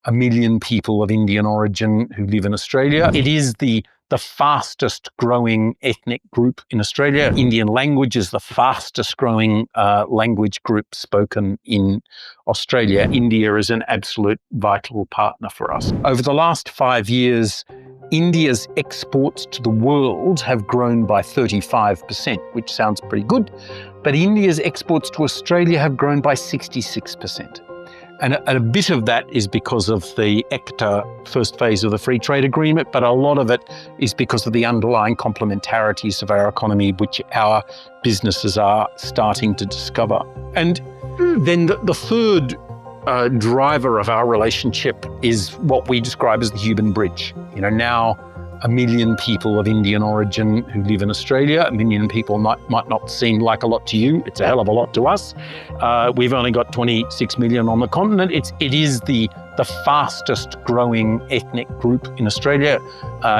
1 million people of Indian origin who live in Australia. It is the fastest growing ethnic group in Australia. Indian language is the fastest growing language group spoken in Australia. India is an absolute vital partner for us. Over the last 5 years, India's exports to the world have grown by 35%, which sounds pretty good, but India's exports to Australia have grown by 66%. And a bit of that is because of the ECTA first phase of the free trade agreement, but a lot of it is because of the underlying complementarities of our economy, which our businesses are starting to discover. And then the third driver of our relationship is what we describe as the human bridge. Now 1 million people of Indian origin who live in Australia. 1 million people might not seem like a lot to you. It's a hell of a lot to us. We've only got 26 million on the continent. It is the fastest growing ethnic group in Australia.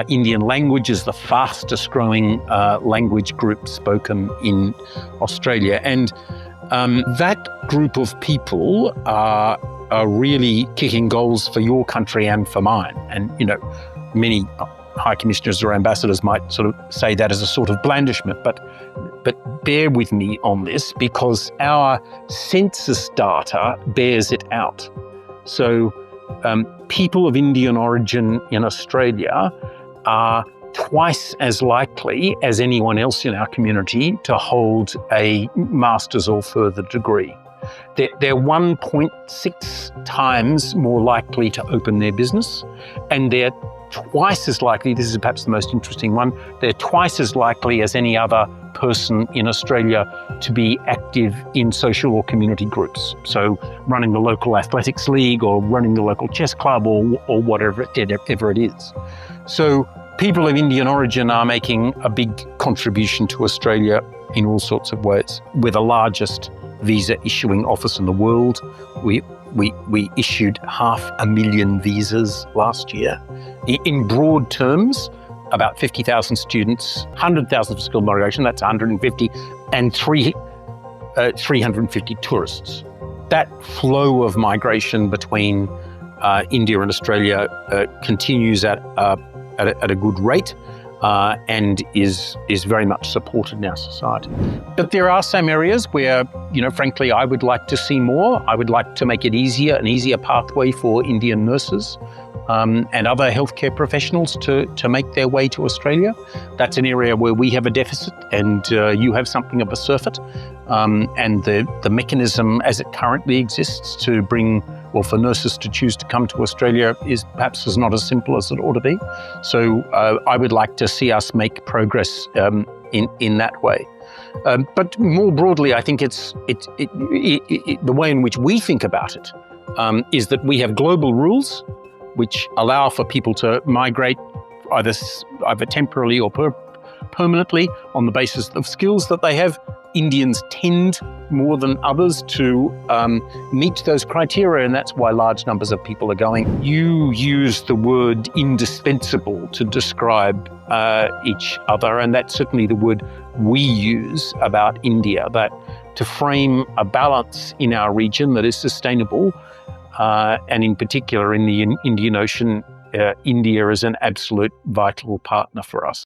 Indian language is the fastest growing language group spoken in Australia. And that group of people are really kicking goals for your country and for mine. And, many high commissioners or ambassadors might sort of say that as a sort of blandishment, but bear with me on this because our census data bears it out. So people of Indian origin in Australia are twice as likely as anyone else in our community to hold a master's or further degree. They're 1.6 times more likely to open their business, and they're twice as likely, this is perhaps the most interesting one, they're twice as likely as any other person in Australia to be active in social or community groups. So running the local athletics league or running the local chess club or whatever it is. So people of Indian origin are making a big contribution to Australia in all sorts of ways. We're the largest visa issuing office in the world. We issued 500,000 visas last year. In broad terms, about 50,000 students, 100,000 for skilled migration, that's 150, and 350 tourists. That flow of migration between India and Australia continues at a good rate and is very much supported in our society. But there are some areas where, frankly, I would like to see more. I would like to make it an easier pathway for Indian nurses and other healthcare professionals to make their way to Australia. That's an area where we have a deficit and you have something of a surfeit. And the mechanism as it currently exists to for nurses to choose to come to Australia is perhaps not as simple as it ought to be. So I would like to see us make progress in that way. But more broadly, I think the way in which we think about it is that we have global rules which allow for people to migrate either temporarily or permanently on the basis of skills that they have. Indians tend more than others to meet those criteria, and that's why large numbers of people are going. You use the word indispensable to describe each other, and that's certainly the word we use about India, that to frame a balance in our region that is sustainable, and in particular in the Indian Ocean, India is an absolute vital partner for us.